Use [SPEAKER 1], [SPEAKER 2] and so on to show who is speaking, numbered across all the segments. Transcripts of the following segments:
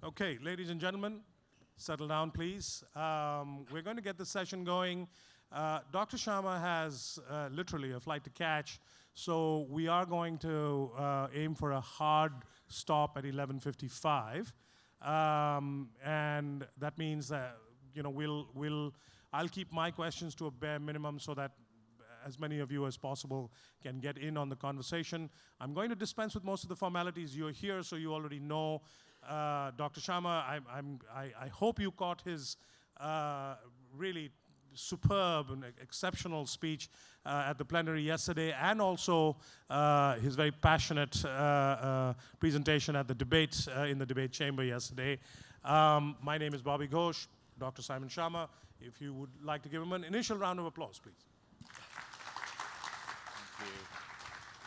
[SPEAKER 1] Okay, ladies and gentlemen, settle down, please. We're going to get the session going. Dr. Schama has literally a flight to catch, so we are going to aim for a hard stop at 11:55, and that means that I'll keep my questions to a bare minimum so that as many of you as possible can get in on the conversation. I'm going to dispense with most of the formalities. You're here, so you already know Dr. Schama. I hope you caught his really superb and exceptional speech at the plenary yesterday, and also his very passionate presentation at the debate in the debate chamber yesterday. My name is Bobby Ghosh, Dr. Simon Schama. If you would like to give him an initial round of applause, please.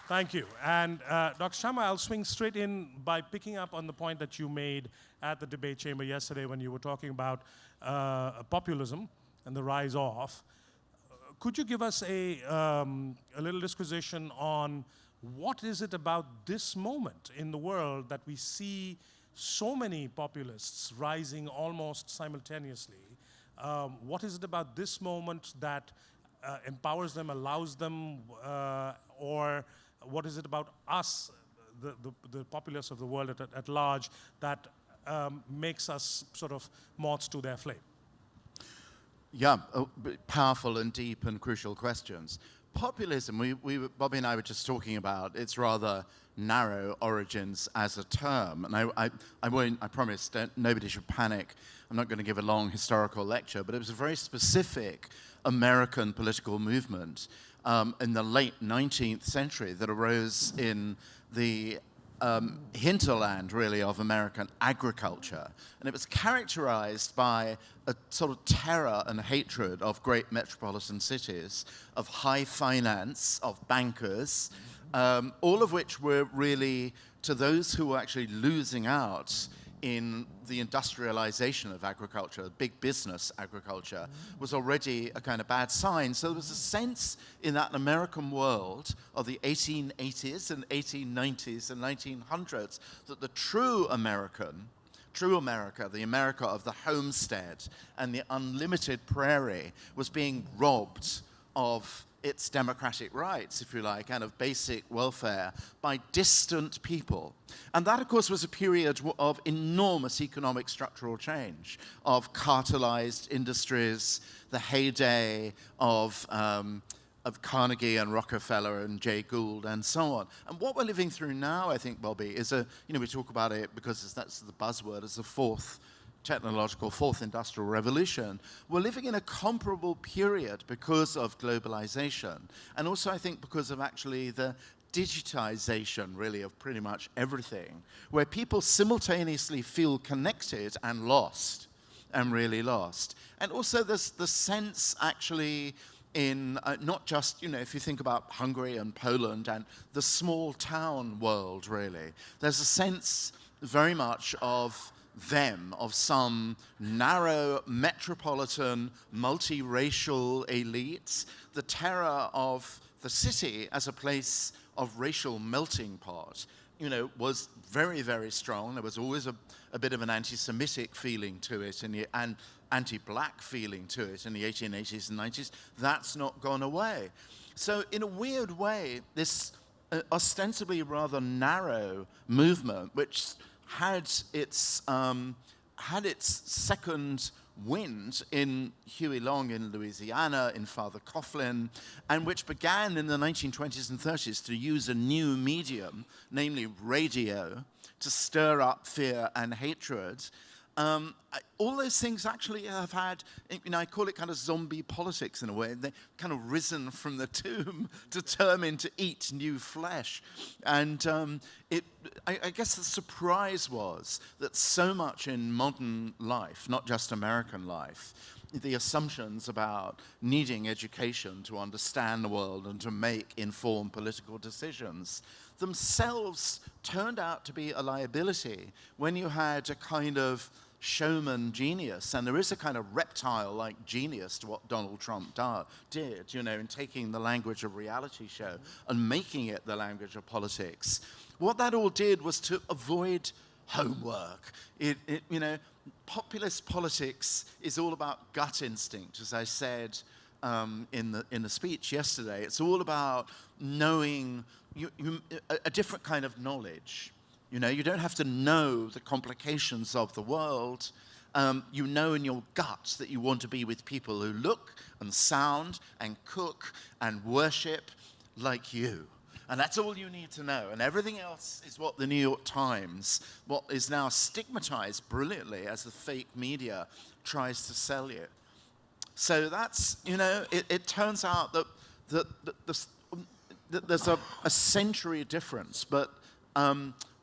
[SPEAKER 1] Thank you. And Dr. Schama, I'll swing straight in by picking up on the point that you made at the debate chamber yesterday when you were talking about populism and the rise of. Could you give us a little disquisition on what is it about this moment in the world that we see so many populists rising almost simultaneously? What is it about this moment that empowers them, allows them, or what is it about us, the populace of the world at large, that makes us sort of moths to their flame?
[SPEAKER 2] Yeah, powerful and deep and crucial questions. Populism, Bobby and I were just talking about its rather narrow origins as a term. And I promise, nobody should panic. I'm not going to give a long historical lecture, but it was a very specific American political movement in the late 19th century that arose in the hinterland, really, of American agriculture. And it was characterized by a sort of terror and hatred of great metropolitan cities, of high finance, of bankers, all of which were really, to those who were actually losing out in the industrialization of agriculture, big business agriculture, was already a kind of bad sign. So there was a sense in that American world of the 1880s and 1890s and 1900s that the true America, the America of the homestead and the unlimited prairie, was being robbed of its democratic rights, if you like, and of basic welfare by distant people. And that, of course, was a period of enormous economic structural change, of cartelized industries, the heyday of Carnegie and Rockefeller and Jay Gould and so on. And what we're living through now, I think, Bobby, is we talk about it because that's the buzzword, as the fourth industrial revolution. We're living in a comparable period because of globalization, and also I think because of actually the digitization, really, of pretty much everything, where people simultaneously feel connected and lost, and really lost. And also there's the sense actually in not just, if you think about Hungary and Poland and the small town world, really, there's a sense very much of some narrow, metropolitan, multiracial elites, the terror of the city as a place of racial melting pot, was very, very strong. There was always a bit of an anti-Semitic feeling to it and anti-black feeling to it in the 1880s and 90s. That's not gone away. So in a weird way, this ostensibly rather narrow movement, which had its second wind in Huey Long in Louisiana, in Father Coughlin, and which began in the 1920s and 30s to use a new medium, namely radio, to stir up fear and hatred. All those things actually have had, I call it kind of zombie politics in a way. They've kind of risen from the tomb, determined to eat new flesh. And I guess the surprise was that so much in modern life, not just American life, the assumptions about needing education to understand the world and to make informed political decisions themselves turned out to be a liability when you had a kind of showman genius, and there is a kind of reptile-like genius to what Donald Trump did, in taking the language of reality show and making it the language of politics. What that all did was to avoid homework. Populist politics is all about gut instinct, as I said in the speech yesterday. It's all about knowing a different kind of knowledge. You don't have to know the complications of the world. You know in your gut that you want to be with people who look and sound and cook and worship like you. And that's all you need to know. And everything else is what the New York Times, what is now stigmatized brilliantly as the fake media tries to sell you. So that's, it turns out that there's a century difference, but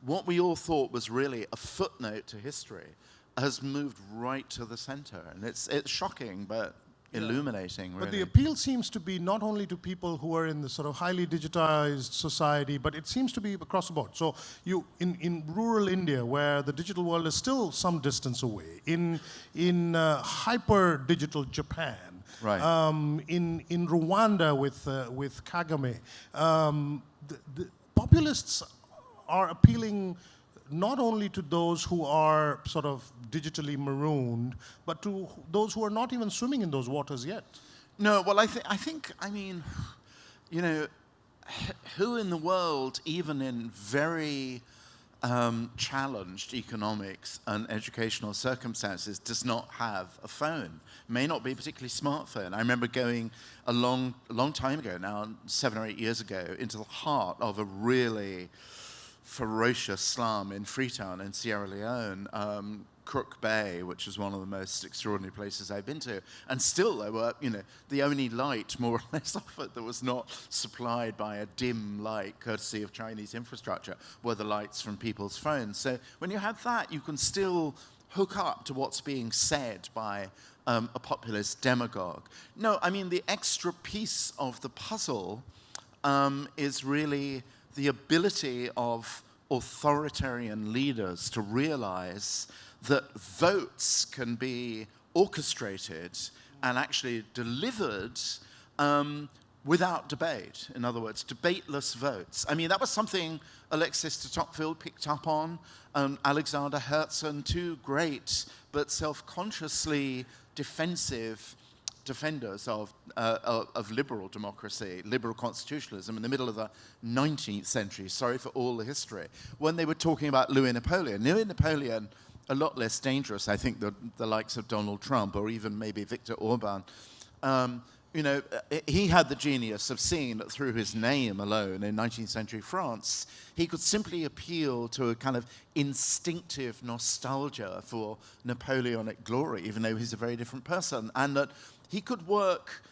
[SPEAKER 2] what we all thought was really a footnote to history has moved right to the center. And it's shocking, but illuminating, really.
[SPEAKER 1] But the appeal seems to be not only to people who are in the sort of highly digitized society, but it seems to be across the board. So in rural India, where the digital world is still some distance away, in hyper digital Japan,
[SPEAKER 2] right.
[SPEAKER 1] In Rwanda with Kagame, the populists are appealing not only to those who are sort of digitally marooned, but to those who are not even swimming in those waters yet.
[SPEAKER 2] No, well, I think, who in the world, even in very challenged economics and educational circumstances, does not have a phone? May not be a particularly smartphone. I remember going a long time ago now, 7 or 8 years ago, into the heart of a really ferocious slum in Freetown in Sierra Leone, Crook Bay, which is one of the most extraordinary places I've been to. And still there were, the only light more or less offered that was not supplied by a dim light, courtesy of Chinese infrastructure, were the lights from people's phones. So when you have that, you can still hook up to what's being said by a populist demagogue. No, I mean, the extra piece of the puzzle is really the ability of authoritarian leaders to realize that votes can be orchestrated and actually delivered without debate. In other words, debateless votes. I mean, that was something Alexis de Tocqueville picked up on, Alexander Herzen, two great but self-consciously defensive defenders of liberal democracy, liberal constitutionalism in the middle of the 19th century, sorry for all the history, when they were talking about Louis Napoleon. Louis Napoleon, a lot less dangerous, I think, than the likes of Donald Trump or even maybe Viktor Orban. He had the genius of seeing that through his name alone in 19th century France, he could simply appeal to a kind of instinctive nostalgia for Napoleonic glory, even though he's a very different person, and that he could work,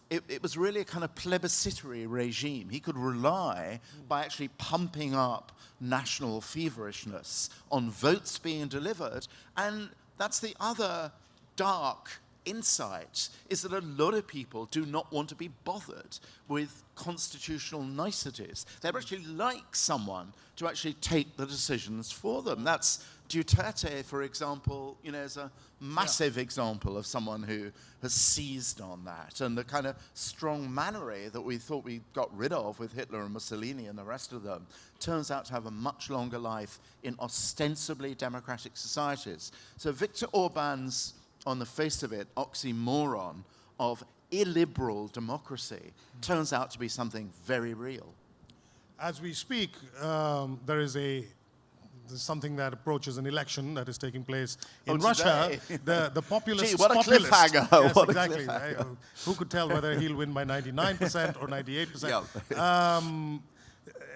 [SPEAKER 2] it was really a kind of plebiscitary regime. He could rely by actually pumping up national feverishness on votes being delivered. And that's the other dark insight, is that a lot of people do not want to be bothered with constitutional niceties. They actually like someone to actually take the decisions for them. That's Duterte, for example, is a massive example of someone who has seized on that. And the kind of strong mannery that we thought we got rid of with Hitler and Mussolini and the rest of them turns out to have a much longer life in ostensibly democratic societies. So Viktor Orban's, on the face of it, oxymoron of illiberal democracy turns out to be something very real.
[SPEAKER 1] As we speak, there's something that approaches an election that is taking place in Russia. The populists.
[SPEAKER 2] Gee, what a cliffhanger!
[SPEAKER 1] Yes,
[SPEAKER 2] what
[SPEAKER 1] exactly.
[SPEAKER 2] A cliffhanger.
[SPEAKER 1] Who could tell whether he'll win by 99% or 98%? Yeah.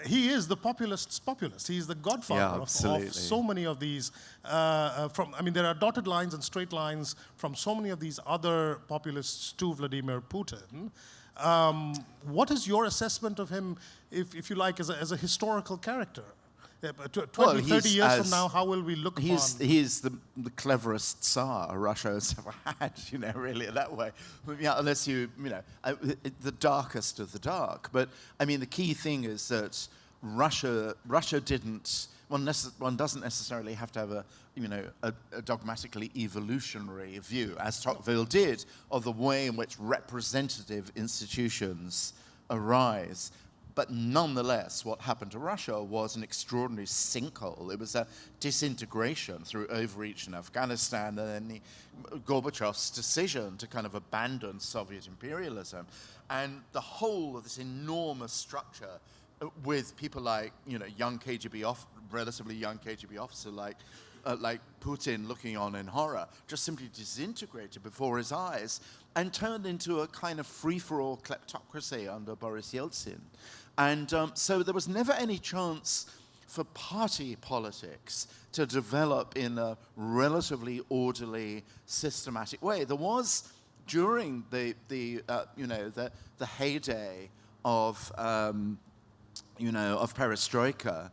[SPEAKER 1] He is the populist's populist. He's the godfather of so many of these. There are dotted lines and straight lines from so many of these other populists to Vladimir Putin. What is your assessment of him, if you like, as a historical character? 20, 30 years from now, how will we look upon?
[SPEAKER 2] He's the cleverest Tsar Russia has ever had, really, that way. Unless the darkest of the dark. But, the key thing is that Russia didn't, one doesn't necessarily have to have a dogmatically evolutionary view, as Tocqueville did, of the way in which representative institutions arise. But nonetheless, what happened to Russia was an extraordinary sinkhole. It was a disintegration through overreach in Afghanistan, and then Gorbachev's decision to kind of abandon Soviet imperialism. And the whole of this enormous structure with people like, young KGB, relatively young KGB officer like Putin looking on in horror, just simply disintegrated before his eyes and turned into a kind of free-for-all kleptocracy under Boris Yeltsin. And so there was never any chance for party politics to develop in a relatively orderly, systematic way. There was, during the heyday of perestroika,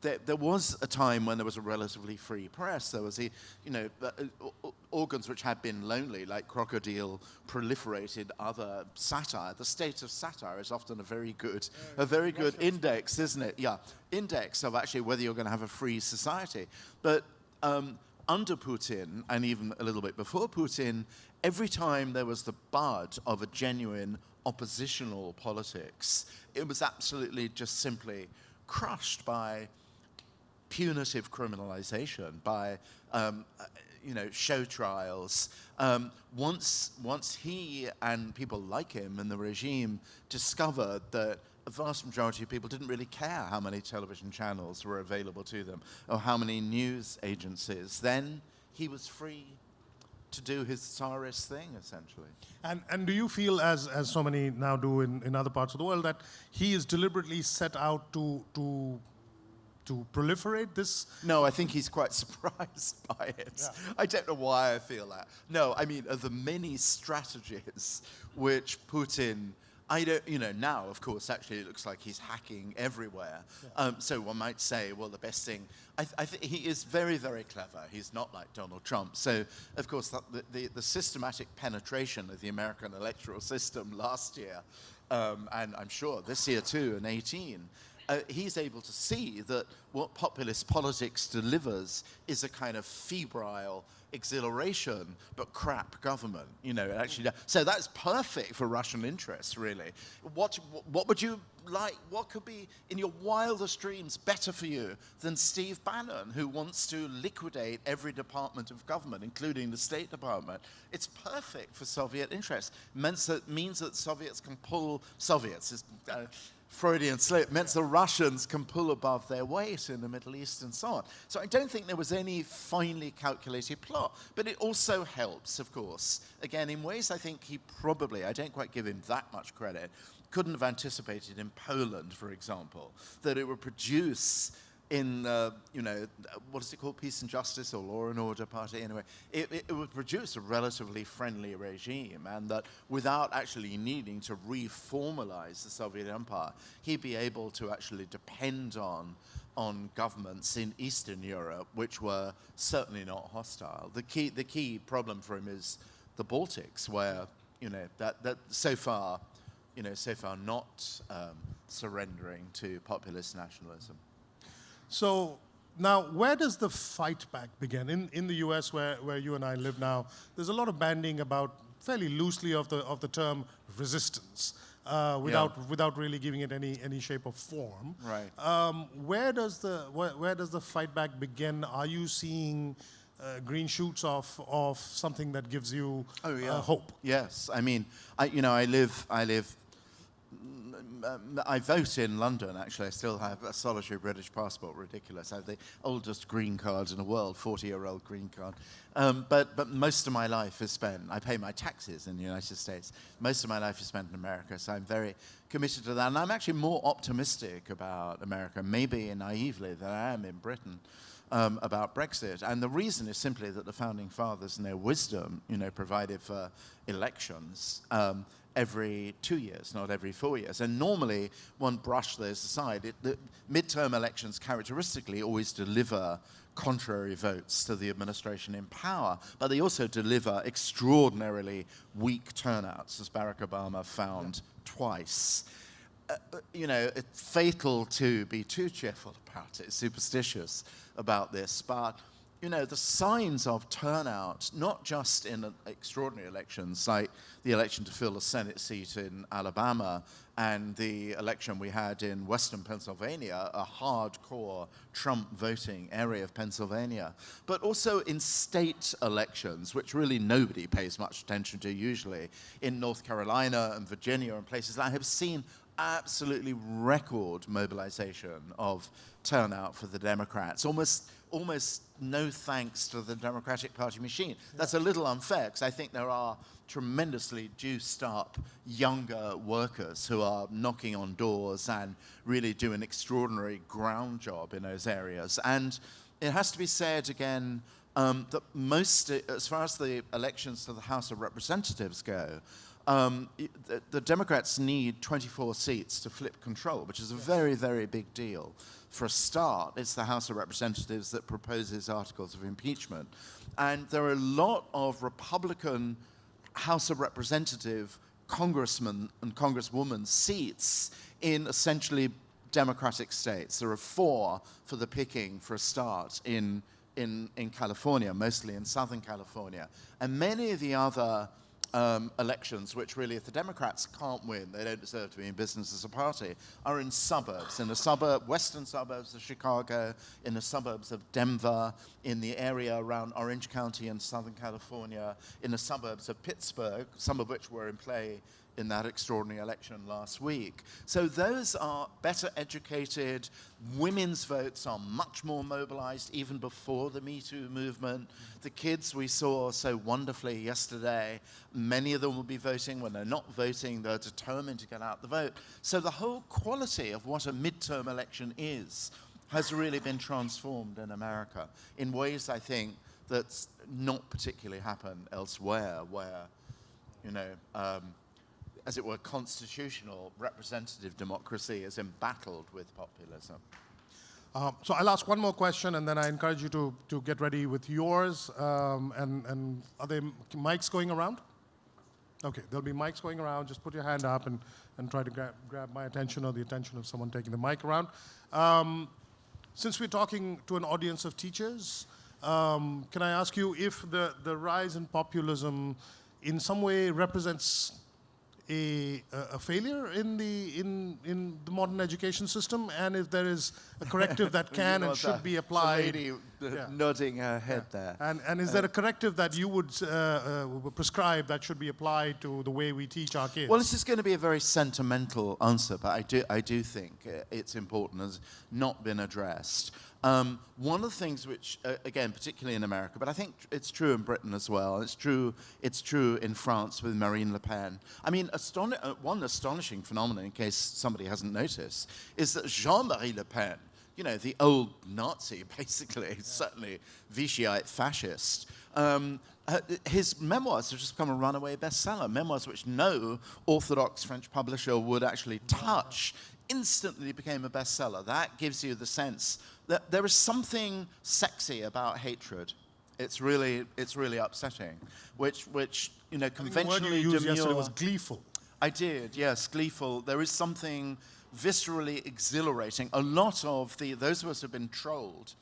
[SPEAKER 2] there was a time when there was a relatively free press. There was organs which had been lonely, like Crocodile, proliferated other satire. The state of satire is often a very good index, isn't it? Yeah, index of actually whether you're going to have a free society. But under Putin, and even a little bit before Putin, every time there was the bud of a genuine oppositional politics, it was absolutely just simply crushed by punitive criminalization, by show trials. Once he and people like him and the regime discovered that a vast majority of people didn't really care how many television channels were available to them or how many news agencies, then he was free to do his Tsarist thing, essentially.
[SPEAKER 1] And do you feel, as so many now do in other parts of the world, that he is deliberately set out to proliferate this?
[SPEAKER 2] No, I think he's quite surprised by it.
[SPEAKER 1] Yeah.
[SPEAKER 2] I don't know why I feel that. No, I mean, of the many strategies which Putin, now, of course, actually it looks like he's hacking everywhere. Yeah. So one might say, well, the best thing, I think he is very, very clever. He's not like Donald Trump. So, of course, the systematic penetration of the American electoral system last year, and I'm sure this year too, in 2018, he's able to see that what populist politics delivers is a kind of febrile exhilaration, but crap government. Actually. So that's perfect for Russian interests, really. What would you like? What could be, in your wildest dreams, better for you than Steve Bannon, who wants to liquidate every department of government, including the State Department? It's perfect for Soviet interests. Means that Soviets can pull Freudian slip, meant the Russians can pull above their weight in the Middle East and so on. So I don't think there was any finely calculated plot, but it also helps, of course. Again, in ways I think he probably, I don't quite give him that much credit, couldn't have anticipated in Poland, for example, that it would produce in, what is it called, Peace and Justice or Law and Order Party, anyway, it would produce a relatively friendly regime, and that without actually needing to reformalize the Soviet Empire, he'd be able to actually depend on governments in Eastern Europe, which were certainly not hostile. The key problem for him is the Baltics, where, that so far not surrendering to populist nationalism.
[SPEAKER 1] So now, where does the fight back begin? In the US, where you and I live now, there's a lot of bandying about, fairly loosely, of the term resistance, without really giving it any shape or form.
[SPEAKER 2] Right.
[SPEAKER 1] Where does the fight back begin? Are you seeing green shoots of something that gives you hope?
[SPEAKER 2] Yes. I mean, I vote in London, actually. I still have a solitary British passport, ridiculous. I have the oldest green card in the world, 40-year-old green card. But most of my life is spent, I pay my taxes in the United States. Most of my life is spent in America, so I'm very committed to that. And I'm actually more optimistic about America, maybe naively, than I am in Britain. About Brexit. And the reason is simply that the Founding Fathers, in their wisdom, provided for elections every 2 years, not every 4 years. And normally, one brush those aside. The midterm elections characteristically always deliver contrary votes to the administration in power, but they also deliver extraordinarily weak turnouts, as Barack Obama found twice. It's fatal to be too cheerful about it, superstitious about this, but the signs of turnout, not just in extraordinary elections like the election to fill a Senate seat in Alabama and the election we had in western Pennsylvania, a hardcore Trump voting area of Pennsylvania, but also in state elections, which really nobody pays much attention to usually, in North Carolina and Virginia and places like that, I have seen absolutely record mobilization of turnout for the Democrats, almost no thanks to the Democratic Party machine. That's a little unfair, because I think there are tremendously juiced up younger workers who are knocking on doors and really do an extraordinary ground job in those areas. And it has to be said again that most, as far as the elections to the House of Representatives go, the Democrats need 24 seats to flip control, which is a very, very big deal. For a start, it's the House of Representatives that proposes articles of impeachment. And there are a lot of Republican House of Representative congressmen and congresswomen seats in essentially Democratic states. There are 4 for the picking for a start in California, mostly in Southern California. And many of the other elections, which really, if the Democrats can't win, they don't deserve to be in business as a party, are in suburbs, in the western suburbs of Chicago, in the suburbs of Denver, in the area around Orange County in Southern California, in the suburbs of Pittsburgh, some of which were in play in that extraordinary election last week. So those are better educated. Women's votes are much more mobilized even before the Me Too movement. The kids we saw so wonderfully yesterday, many of them will be voting. When they're not voting, they're determined to get out the vote. So the whole quality of what a midterm election is has really been transformed in America in ways, I think, that's not particularly happened elsewhere, where, you know, as it were, constitutional representative democracy is embattled with populism.
[SPEAKER 1] So I'll ask one more question, and then I encourage you to get ready with yours. And are there mics going around? Okay, there'll be mics going around. Just put your hand up and try to grab my attention or the attention of someone taking the mic around. Since we're talking to an audience of teachers, can I ask you if the rise in populism in some way represents a failure in the modern education system, and if there is a corrective that can and should be applied?
[SPEAKER 2] The lady nodding her head there.
[SPEAKER 1] And is there a corrective that you would prescribe that should be applied to the way we teach our kids?
[SPEAKER 2] Well, this is going to be a very sentimental answer, but I do think it's important, has not been addressed. One of the things which, again, particularly in America, but I think it's true in Britain as well, it's true in France with Marine Le Pen. I mean, one astonishing phenomenon, in case somebody hasn't noticed, is that Jean-Marie Le Pen, you know, the old Nazi, basically, certainly Vichyite fascist, his memoirs have just become a runaway bestseller, memoirs which no orthodox French publisher would actually touch, instantly became a bestseller. That gives you the sense that there is something sexy about hatred. It's really upsetting, which you know, conventionally
[SPEAKER 1] the word you used yesterday was gleeful.
[SPEAKER 2] I did, yes, gleeful. There is something viscerally exhilarating. A lot of those of us who have been trolled,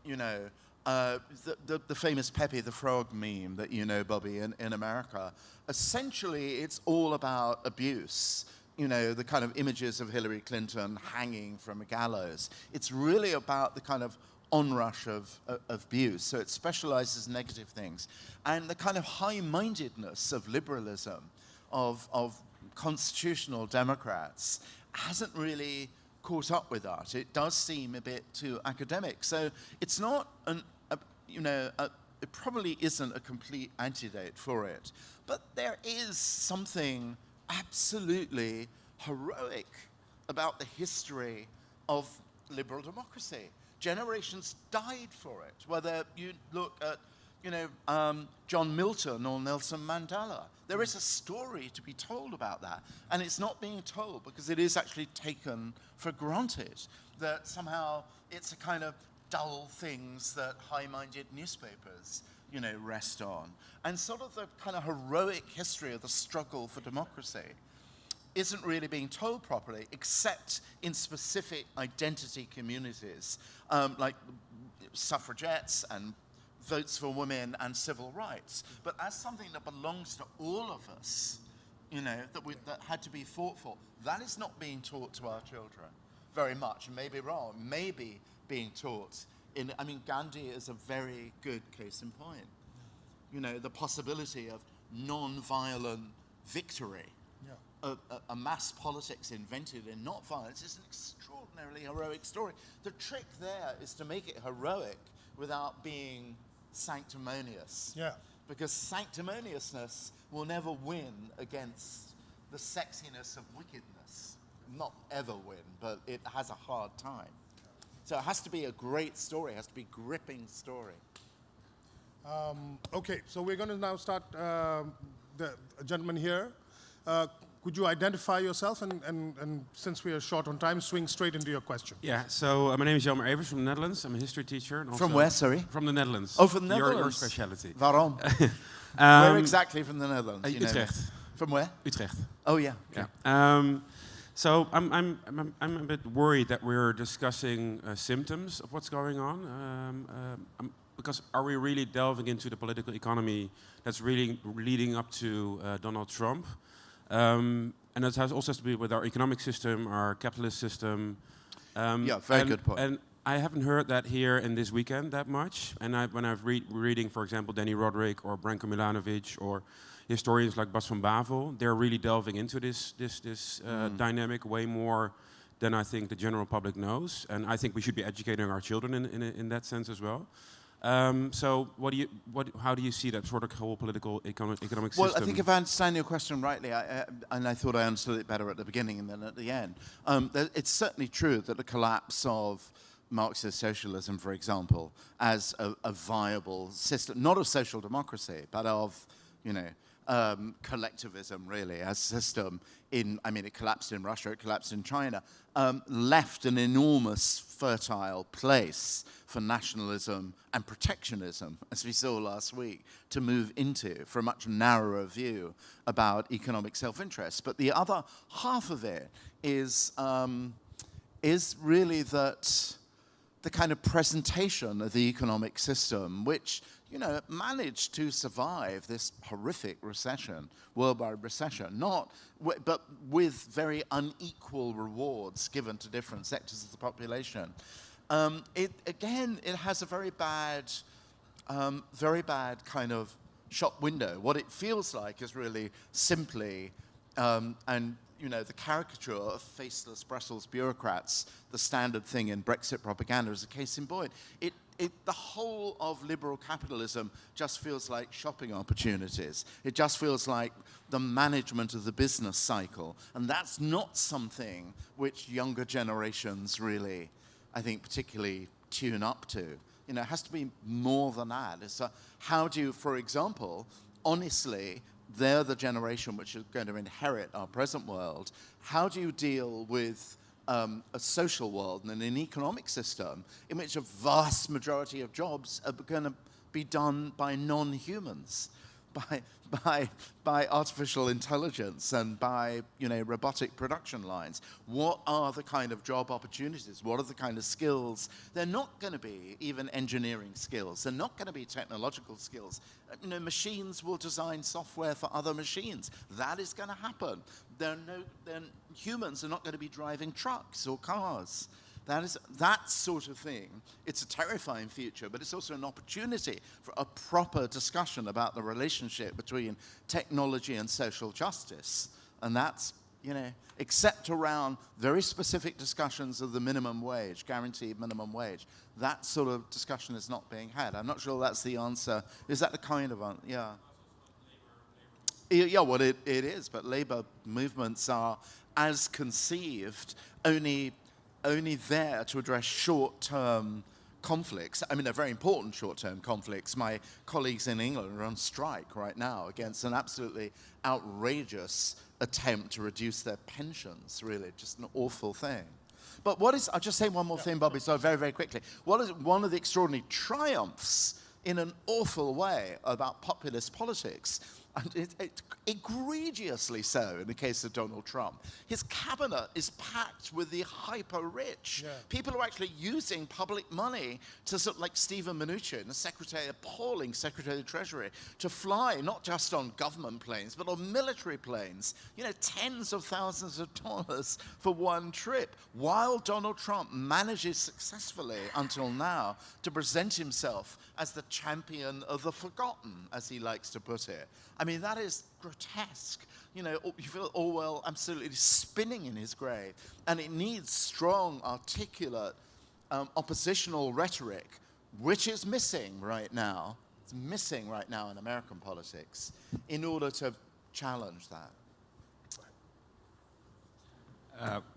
[SPEAKER 2] you know, the famous Pepe the Frog meme that you know, Bobby, in America, essentially it's all about abuse. You know, the kind of images of Hillary Clinton hanging from a gallows. It's really about the kind of onrush of abuse. So it specializes in negative things. And the kind of high-mindedness of liberalism, of constitutional Democrats, hasn't really caught up with that. It does seem a bit too academic. So it's not, it probably isn't a complete antidote for it. But there is something absolutely heroic about the history of liberal democracy. Generations died for it, whether you look at, you know, John Milton or Nelson Mandela. There is a story to be told about that, and it's not being told because it is actually taken for granted that somehow it's a kind of dull things that high-minded newspapers, you know, rest on. And sort of the kind of heroic history of the struggle for democracy isn't really being told properly, except in specific identity communities, like suffragettes and votes for women and civil rights. But as something that belongs to all of us, that had to be fought for. That is not being taught to our children very much, and maybe wrong, maybe being taught Gandhi is a very good case in point. The possibility of non-violent victory, a mass politics invented in not violence is an extraordinarily heroic story. The trick there is to make it heroic without being sanctimonious.
[SPEAKER 1] Yeah.
[SPEAKER 2] Because sanctimoniousness will never win against the sexiness of wickedness. Not ever win, but it has a hard time. So it has to be a great story, it has to be a gripping story.
[SPEAKER 1] Okay, so we're going to now start, the gentleman here. Could you identify yourself and since we are short on time, swing straight into your question?
[SPEAKER 3] Yeah, so my name is Jelmer Evers from the Netherlands. I'm a history teacher. And also
[SPEAKER 2] From where, sorry?
[SPEAKER 3] From the Netherlands.
[SPEAKER 2] Oh, from the Netherlands?
[SPEAKER 3] Your speciality.
[SPEAKER 2] Waarom? Where exactly from the Netherlands?
[SPEAKER 3] Utrecht.
[SPEAKER 2] From where?
[SPEAKER 3] Utrecht.
[SPEAKER 2] Oh, yeah. Okay.
[SPEAKER 3] Yeah. So I'm a bit worried that we're discussing symptoms of what's going on. Because are we really delving into the political economy that's really leading up to Donald Trump? And that also has to do with our economic system, our capitalist system.
[SPEAKER 2] Yeah, very good point.
[SPEAKER 3] And I haven't heard that here in this weekend that much. And when I've reading, for example, Danny Roderick or Branko Milanovic or historians like Bas van Bavel, they're really delving into this dynamic way more than I think the general public knows. And I think we should be educating our children in that sense as well. So how do you see that sort of whole political economic system?
[SPEAKER 2] Well, I think if I understand your question rightly, and I thought I understood it better at the beginning and then at the end, it's certainly true that the collapse of Marxist socialism, for example, as a viable system, not of social democracy, but of, collectivism, really, as a system it collapsed in Russia, it collapsed in China, left an enormous fertile place for nationalism and protectionism, as we saw last week, to move into for a much narrower view about economic self-interest. But the other half of it is really that the kind of presentation of the economic system, which managed to survive this horrific recession, worldwide recession, but with very unequal rewards given to different sectors of the population. It has a very bad kind of shop window. What it feels like is really simply, the caricature of faceless Brussels bureaucrats, the standard thing in Brexit propaganda, is a case in point. The whole of liberal capitalism just feels like shopping opportunities. It just feels like the management of the business cycle. And that's not something which younger generations really, I think, particularly tune up to. It has to be more than that. How do you, for example, honestly, they're the generation which is going to inherit our present world. How do you deal with a social world and an economic system in which a vast majority of jobs are going to be done by non-humans, by artificial intelligence and by robotic production lines? What are the kind of job opportunities? What are the kind of skills? They're not going to be even engineering skills. They're not going to be technological skills. Machines will design software for other machines. That is going to happen. Humans are not going to be driving trucks or cars. That sort of thing. It's a terrifying future, but it's also an opportunity for a proper discussion about the relationship between technology and social justice. And that's, except around very specific discussions of the minimum wage, guaranteed minimum wage, that sort of discussion is not being had. I'm not sure that's the answer. Is that the kind of answer? Yeah. Yeah, well, it is, but labor movements are, as conceived, only there to address short-term conflicts. They're very important short-term conflicts. My colleagues in England are on strike right now against an absolutely outrageous attempt to reduce their pensions, really, just an awful thing. But I'll just say one more thing, Bobby, so very, very quickly. What is one of the extraordinary triumphs in an awful way about populist politics and it's egregiously so in the case of Donald Trump. His cabinet is packed with the hyper-rich.
[SPEAKER 1] Yeah.
[SPEAKER 2] People who are actually using public money to, sort of like Stephen Mnuchin, the appalling Secretary of the Treasury, to fly not just on government planes, but on military planes. Tens of thousands of dollars for one trip, while Donald Trump manages successfully until now to present himself as the champion of the forgotten, as he likes to put it. I mean, that is grotesque. You feel Orwell absolutely spinning in his grave. And it needs strong, articulate, oppositional rhetoric, which is missing right now. It's missing right now in American politics in order to challenge that.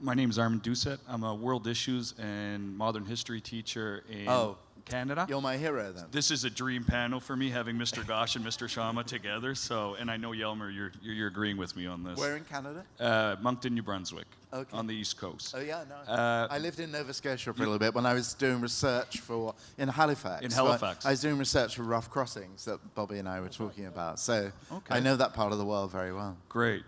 [SPEAKER 4] My name is Armin Doucet. I'm a world issues and modern history teacher in Canada.
[SPEAKER 2] You're my hero, then.
[SPEAKER 4] This is a dream panel for me, having Mr. Gosh and Mr. Schama together. And I know, Yelmer, you're agreeing with me on this.
[SPEAKER 2] Where in Canada?
[SPEAKER 4] Moncton, New Brunswick,
[SPEAKER 2] Okay.
[SPEAKER 4] on the East Coast.
[SPEAKER 2] Oh, yeah, no. I lived in Nova Scotia for a little bit when I was doing research in Halifax.
[SPEAKER 4] In Halifax.
[SPEAKER 2] I was doing research for Rough Crossings that Bobby and I were talking about. So
[SPEAKER 4] Okay.
[SPEAKER 2] I know that part of the world very well.
[SPEAKER 4] Great.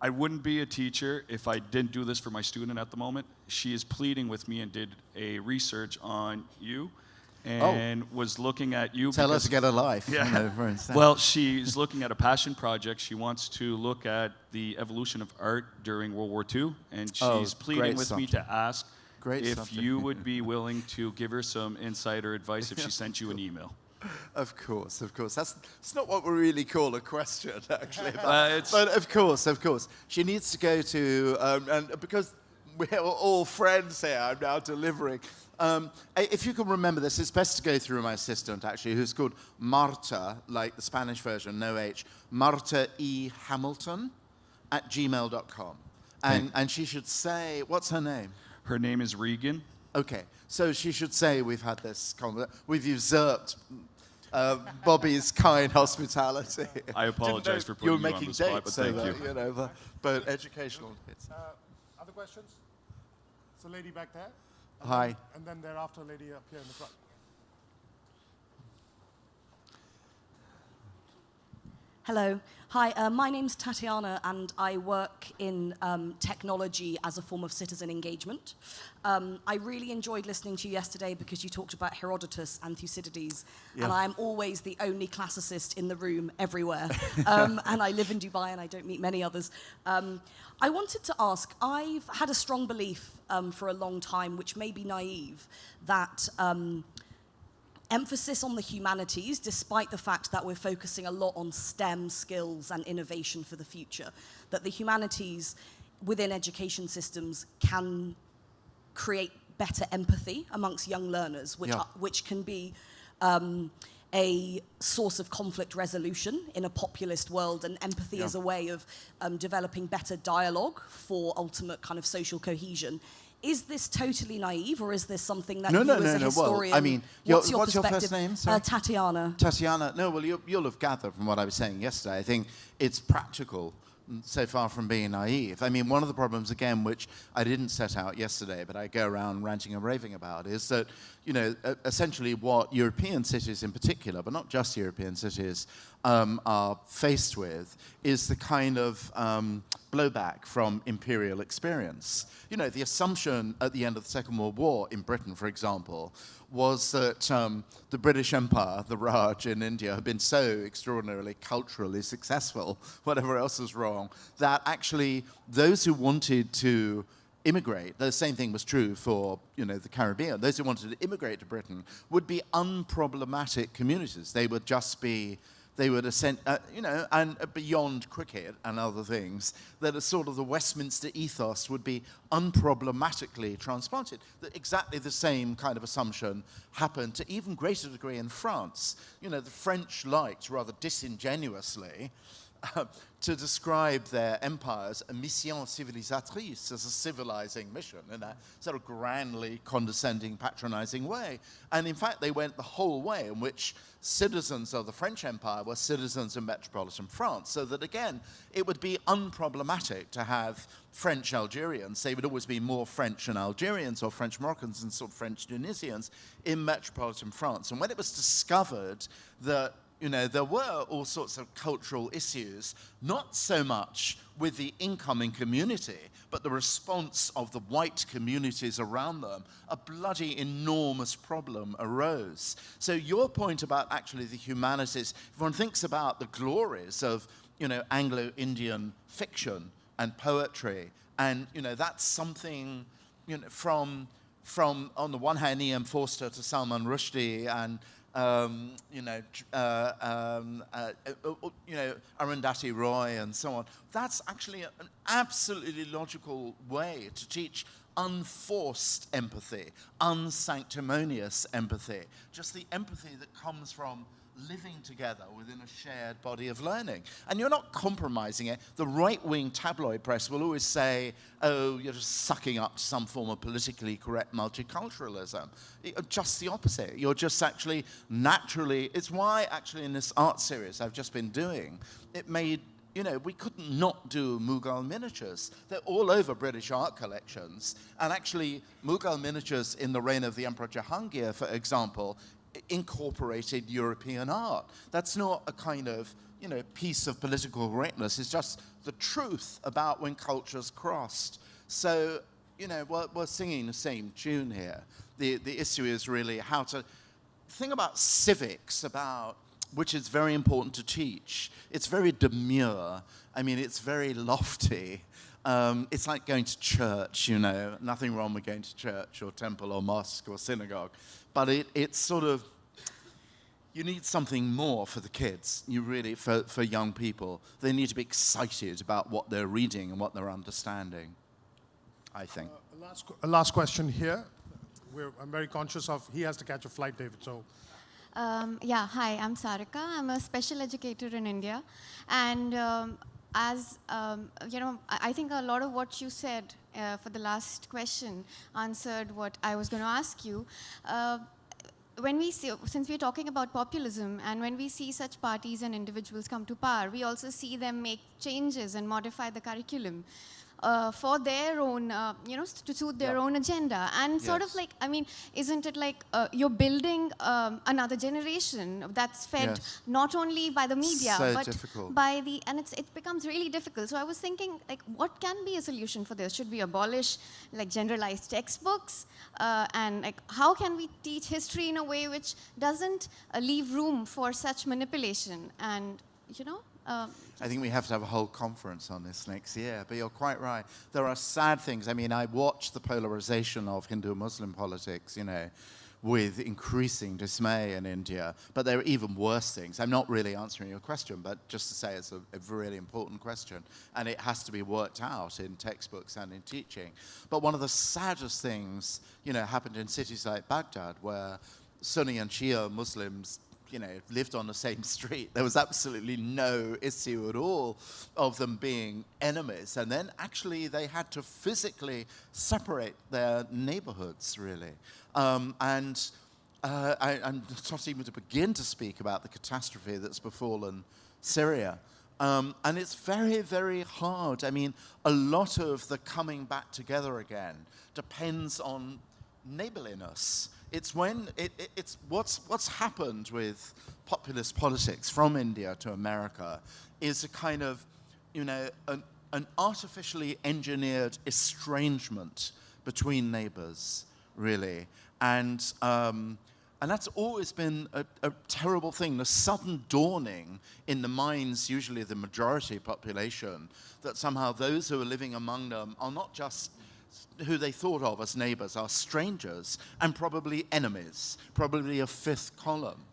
[SPEAKER 4] I wouldn't be a teacher if I didn't do this for my student at the moment. She is pleading with me and did a research on you and was looking at you.
[SPEAKER 2] Tell her to get a life.
[SPEAKER 4] Yeah.
[SPEAKER 2] For instance.
[SPEAKER 4] Well, she's looking at a passion project. She wants to look at the evolution of art during World War II, and she's pleading
[SPEAKER 2] great
[SPEAKER 4] with me
[SPEAKER 2] subject.
[SPEAKER 4] to ask
[SPEAKER 2] Great
[SPEAKER 4] if
[SPEAKER 2] subject.
[SPEAKER 4] you would be willing to give her some insider advice if she sent you an email.
[SPEAKER 2] Of course. That's not what we really call a question, actually.
[SPEAKER 4] It's-
[SPEAKER 2] But of course. She needs to go to, and because we're all friends here, I'm now delivering. If you can remember this, it's best to go through my assistant, actually, who's called Marta, like the Spanish version, no H, Marta E. Hamilton @gmail.com. And she should say, what's her name?
[SPEAKER 4] Her name is Regan.
[SPEAKER 2] Okay, so she should say we've had this conversation. We've usurped Bobby's kind hospitality.
[SPEAKER 4] I apologize for putting
[SPEAKER 2] You're
[SPEAKER 4] you on
[SPEAKER 2] making
[SPEAKER 4] the spot,
[SPEAKER 2] dates,
[SPEAKER 4] but
[SPEAKER 2] so
[SPEAKER 4] thank
[SPEAKER 2] that,
[SPEAKER 4] you.
[SPEAKER 2] but educational bits.
[SPEAKER 1] Other questions? So lady back there.
[SPEAKER 2] Hi.
[SPEAKER 1] And then thereafter, lady up here in the front.
[SPEAKER 5] Hello. Hi, my name's Tatiana, and I work in technology as a form of citizen engagement. I really enjoyed listening to you yesterday because you talked about Herodotus and Thucydides, and I'm always the only classicist in the room everywhere. And I live in Dubai, and I don't meet many others. I wanted to ask, I've had a strong belief for a long time, which may be naive, that emphasis on the humanities, despite the fact that we're focusing a lot on STEM skills and innovation for the future, that the humanities within education systems can create better empathy amongst young learners, which can be a source of conflict resolution in a populist world, and empathy as a way of developing better dialogue for ultimate kind of social cohesion. Is this totally naive, or is this something that you as a historian...
[SPEAKER 2] Well, I mean,
[SPEAKER 5] what's your
[SPEAKER 2] what's your
[SPEAKER 5] perspective?
[SPEAKER 2] first name? Sorry?
[SPEAKER 5] Tatiana.
[SPEAKER 2] Tatiana. No, well, you'll have gathered from what I was saying yesterday. I think it's practical, so far from being naive. I mean, one of the problems, again, which I didn't set out yesterday, but I go around ranting and raving about, is that, essentially what European cities in particular, but not just European cities, are faced with is the kind of blowback from imperial experience. The assumption at the end of the Second World War in Britain, for example, was that the British Empire, the Raj in India, had been so extraordinarily culturally successful, whatever else was wrong, that actually those who wanted to immigrate, the same thing was true for the Caribbean, those who wanted to immigrate to Britain would be unproblematic communities. They would just be... They would ascend, and beyond cricket and other things, that a sort of the Westminster ethos would be unproblematically transplanted. That exactly the same kind of assumption happened to even greater degree in France. The French liked, rather disingenuously, to describe their empires a mission civilisatrice, as a civilizing mission, in a sort of grandly condescending, patronizing way. And in fact, they went the whole way in which citizens of the French Empire were citizens of metropolitan France, so that, again, it would be unproblematic to have French Algerians. They would always be more French and Algerians, or French Moroccans and sort of French Tunisians in metropolitan France. And when it was discovered that there were all sorts of cultural issues, not so much with the incoming community, but the response of the white communities around them. A bloody enormous problem arose. So your point about actually the humanities, if one thinks about the glories of, Anglo-Indian fiction and poetry, and, that's something, from on the one hand, E.M. Forster to Salman Rushdie and Arundhati Roy and so on. That's actually an absolutely logical way to teach unforced empathy, unsanctimonious empathy, just the empathy that comes from living together within a shared body of learning. And you're not compromising it. The right-wing tabloid press will always say, oh, you're just sucking up to some form of politically correct multiculturalism. Just the opposite. You're just actually naturally, it's why actually in this art series I've just been doing, it made, we couldn't not do Mughal miniatures. They're all over British art collections. And actually, Mughal miniatures in the reign of the Emperor Jahangir, for example, incorporated European art. That's not a kind of, piece of political correctness. It's just the truth about when cultures crossed. So, we're singing the same tune here. The issue is really how to think about civics, which is very important to teach. It's very demure. I mean, it's very lofty. It's like going to church, nothing wrong with going to church or temple or mosque or synagogue. But it's sort of, you need something more for the kids. You really, for young people, they need to be excited about what they're reading and what they're understanding, I think.
[SPEAKER 1] A last question here. I'm very conscious of, he has to catch a flight, David, so.
[SPEAKER 6] Hi, I'm Sarika. I'm a special educator in India. And I think a lot of what you said for the last question answered what I was going to ask you. When we see, since we're talking about populism, and when we see such parties and individuals come to power, we also see them make changes and modify the curriculum for their own, to suit their own agenda. And sort of like, isn't it like you're building another generation that's fed not only by the media, but
[SPEAKER 2] difficult.
[SPEAKER 6] by the, and it becomes really difficult. So I was thinking, like, what can be a solution for this? Should we abolish, like, generalized textbooks? And, like, how can we teach history in a way which doesn't leave room for such manipulation? And,
[SPEAKER 2] I think we have to have a whole conference on this next year, but you're quite right. There are sad things. I mean, I watched the polarization of Hindu-Muslim politics, with increasing dismay in India, but there are even worse things. I'm not really answering your question, but just to say it's a really important question, and it has to be worked out in textbooks and in teaching. But one of the saddest things, happened in cities like Baghdad, where Sunni and Shia Muslims lived on the same street. There was absolutely no issue at all of them being enemies. And then actually they had to physically separate their neighborhoods, really. I'm not even to begin to speak about the catastrophe that's befallen Syria. And it's very, very hard. I mean, a lot of the coming back together again depends on neighborliness. It's when it's what's happened with populist politics from India to America is a kind of, an artificially engineered estrangement between neighbors, really, and that's always been a terrible thing. The sudden dawning in the minds, usually of the majority population, that somehow those who are living among them are not just who they thought of as neighbors, are strangers and probably enemies, probably a fifth column.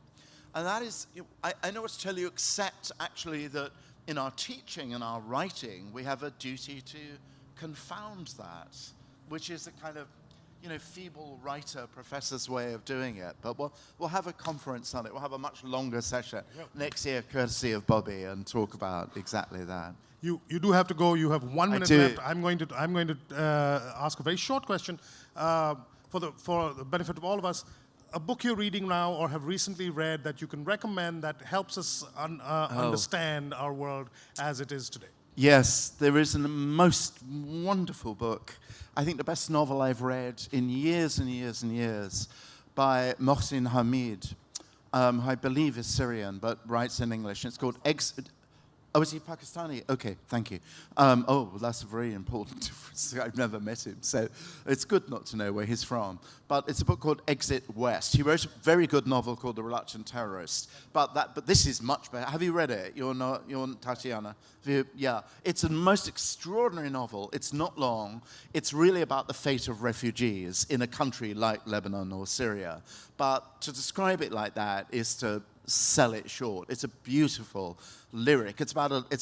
[SPEAKER 2] And that is, I know what to tell you, except actually that in our teaching and our writing, we have a duty to confound that, which is a kind of, feeble writer professor's way of doing it. But we'll have a conference on it. We'll have a much longer session next year, courtesy of Bobby, and talk about exactly that.
[SPEAKER 1] You do have to go. You have 1 minute left. I'm going to ask a very short question for the benefit of all of us. A book you're reading now or have recently read that you can recommend that helps us understand our world as it is today.
[SPEAKER 2] Yes, there is a most wonderful book. I think the best novel I've read in years and years and years by Mohsin Hamid. who I believe is Syrian, but writes in English. It's called Oh, is he Pakistani? Okay, thank you. Well, that's a very important difference. I've never met him, so it's good not to know where he's from. But it's a book called Exit West. He wrote a very good novel called The Reluctant Terrorist. But this is much better. Have you read it? You're Tatiana. Yeah, it's a most extraordinary novel. It's not long. It's really about the fate of refugees in a country like Lebanon or Syria. But to describe it like that is to sell it short. It's a beautiful lyric. It's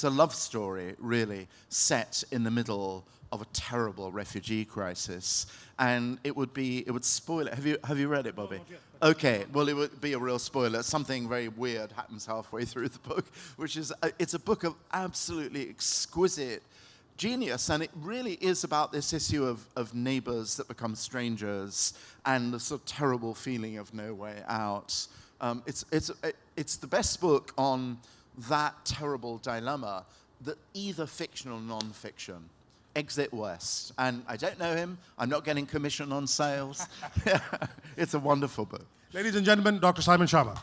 [SPEAKER 2] a love story, really, set in the middle of a terrible refugee crisis. And it would spoil it. Have you read it, Bobby? No, okay, well, it would be a real spoiler. Something very weird happens halfway through the book, which is, it's a book of absolutely exquisite genius, and it really is about this issue of neighbors that become strangers and the sort of terrible feeling of no way out. It's the best book on that terrible dilemma, that either fiction or non-fiction. Exit West. And I don't know him. I'm not getting commission on sales. It's a wonderful book.
[SPEAKER 1] Ladies and gentlemen, Dr. Simon Schama.